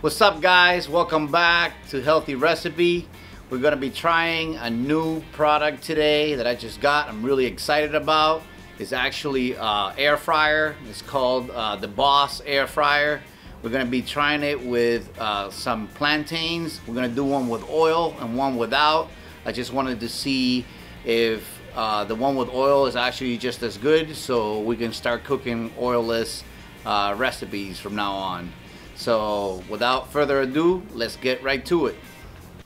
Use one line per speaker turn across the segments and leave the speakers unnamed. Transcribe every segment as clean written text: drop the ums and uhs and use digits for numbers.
What's up, guys? Welcome back to Healthy Recipe. We're going to be trying a new product today that I just got. I'm really excited about. It's actually air fryer. It's called the Boss Air Fryer. We're going to be trying it with some plantains. We're going to do one with oil and one without. I just wanted to see if the one with oil is actually just as good, so we can start cooking oilless recipes from now on. So without further ado, let's get right to it.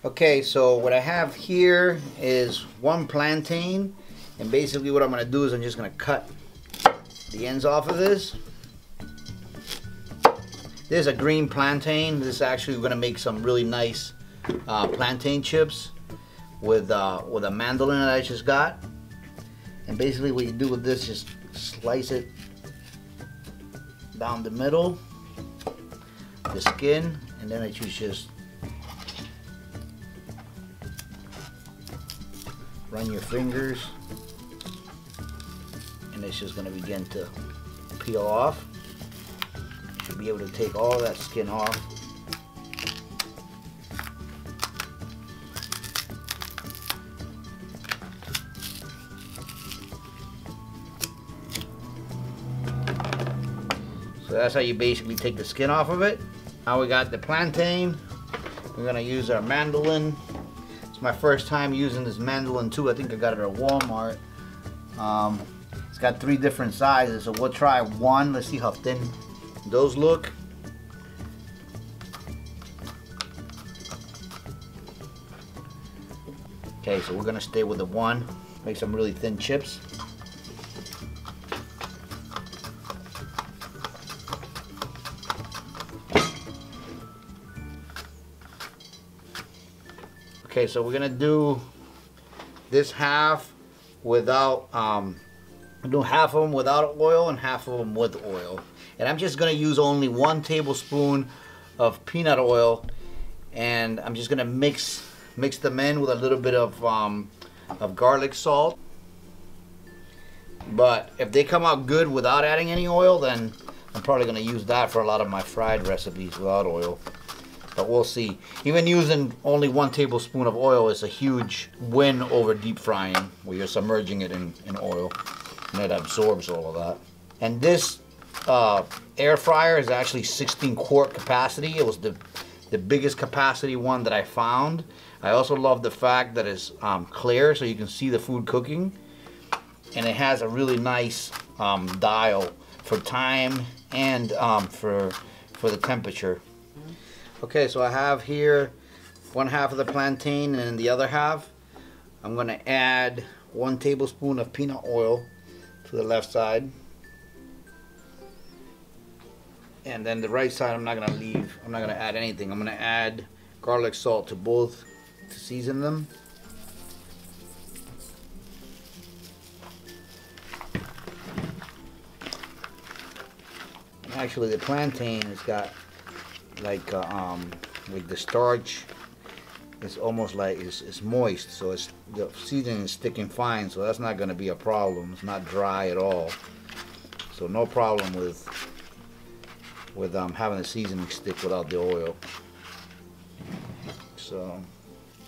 Okay, so what I have here is one plantain, and basically what I'm going to do is I'm just going to cut the ends off of this. There's a green plantain. This is actually going to make some really nice plantain chips with a mandolin that I just got. And basically what you do with this is slice it down the middle, the skin, and then you just run your fingers, and it's just going to begin to peel off. You should be able to take all that skin off. So that's how you basically take the skin off of it. Now we got the plantain. We're gonna use our mandolin. It's my first time using this mandolin too. I think I got it at Walmart. It's got 3 different sizes, so we'll try one. Let's see how thin those look. Okay, so we're gonna stay with the one. Make some really thin chips. Okay, so we're gonna do this half without, do half of them without oil and half of them with oil. And I'm just gonna use only 1 tablespoon of peanut oil, and I'm just gonna mix them in with a little bit of garlic salt. But if they come out good without adding any oil, then I'm probably gonna use that for a lot of my fried recipes without oil. But we'll see. Even using only 1 tablespoon of oil is a huge win over deep frying, where you're submerging it in oil, and it absorbs all of that. And this air fryer is actually 16-quart capacity. It was the biggest capacity one that I found. I also love the fact that it's clear, so you can see the food cooking, and it has a really nice dial for time and for the temperature. Okay, so I have here 1/2 of the plantain, and the other half I'm going to add 1 tablespoon of peanut oil to the left side. And then the right side I'm not going to leave. I'm not going to add anything. I'm going to add garlic salt to both to season them. Actually, the plantain has got like the starch is almost like it's moist, so it's the seasoning is sticking fine, so that's not going to be a problem. It's not dry at all, so no problem with having the seasoning stick without the oil. So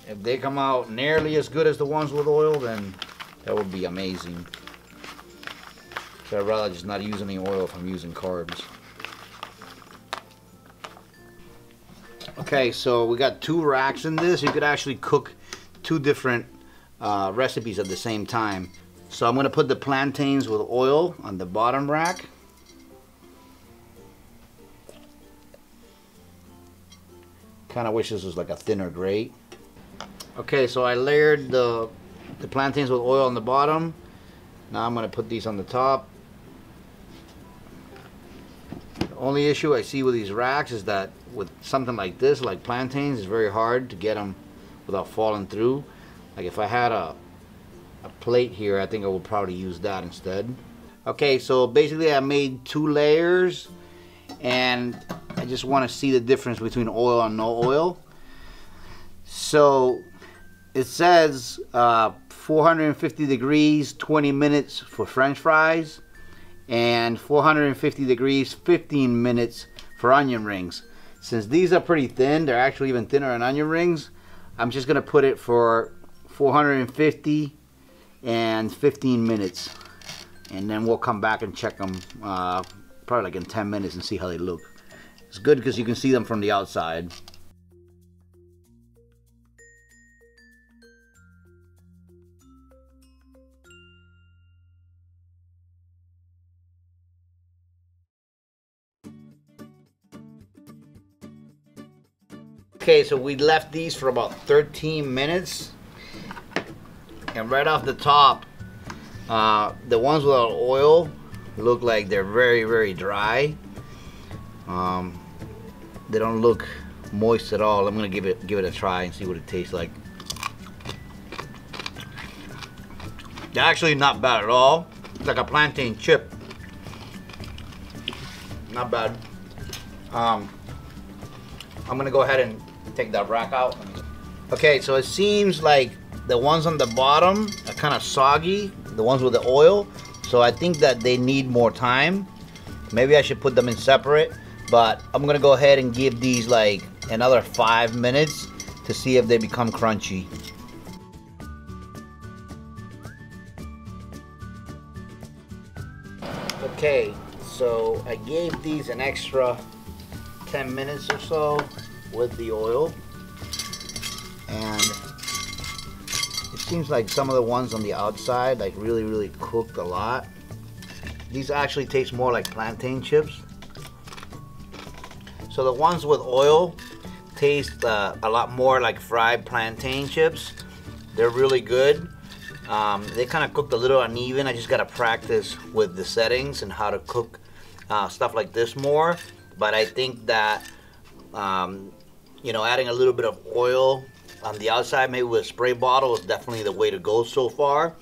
if they come out nearly as good as the ones with oil, then that would be amazing. So I'd rather just not use any oil if I'm using carbs. Okay, so we got 2 racks in this. You could actually cook 2 different recipes at the same time. So I'm going to put the plantains with oil on the bottom rack. Kind of wish this was like a thinner grate. Okay, so I layered the plantains with oil on the bottom. Now I'm going to put these on the top. The only issue I see with these racks is that with something like this, like plantains, it's very hard to get them without falling through. Like if I had a plate here, I think I would probably use that instead. Okay, so basically I made 2 layers, and I just want to see the difference between oil and no oil. So it says 450 degrees, 20 minutes for French fries, and 450 degrees, 15 minutes for onion rings. Since these are pretty thin, they're actually even thinner than onion rings, I'm just gonna put it for 450 and 15 minutes. And then we'll come back and check them probably like in 10 minutes and see how they look. It's good because you can see them from the outside. Okay, so we left these for about 13 minutes. And right off the top, the ones without oil look like they're very, very dry. They don't look moist at all. I'm gonna give it a try and see what it tastes like. They're actually not bad at all. It's like a plantain chip. Not bad. I'm gonna go ahead and take that rack out. Okay, so it seems like the ones on the bottom are kind of soggy, the ones with the oil. So I think that they need more time. Maybe I should put them in separate, but I'm gonna go ahead and give these like another 5 minutes to see if they become crunchy. Okay, so I gave these an extra 10 minutes or so with the oil, and it seems like some of the ones on the outside like really cooked a lot. These actually taste more like plantain chips. So the ones with oil taste a lot more like fried plantain chips. They're really good. They kind of cooked a little uneven. I just gotta practice with the settings and how to cook stuff like this more. But I think that you know, adding a little bit of oil on the outside, maybe with a spray bottle, is definitely the way to go so far.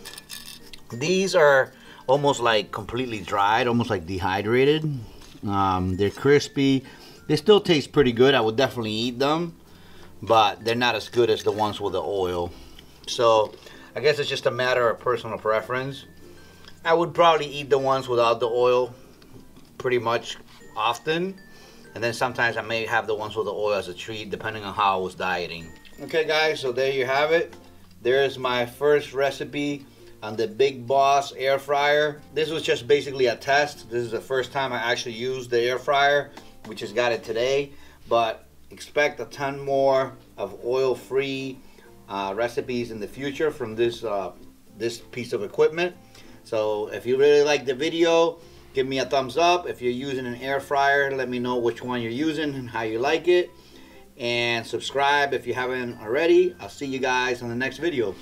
These are almost like completely dried, almost like dehydrated. They're crispy. They still taste pretty good. I would definitely eat them, but they're not as good as the ones with the oil. So I guess it's just a matter of personal preference. I would probably eat the ones without the oil pretty much often. And then sometimes I may have the ones with the oil as a treat, depending on how I was dieting. Okay guys, so there you have it. There's my first recipe on the Big Boss air fryer. This was just basically a test. This is the first time I actually used the air fryer. We just got it today. But expect a ton more of oil-free recipes in the future from this this piece of equipment. So if you really like the video, give me a thumbs up. If you're using an air fryer, let me know which one you're using and how you like it. And subscribe if you haven't already. I'll see you guys on the next video.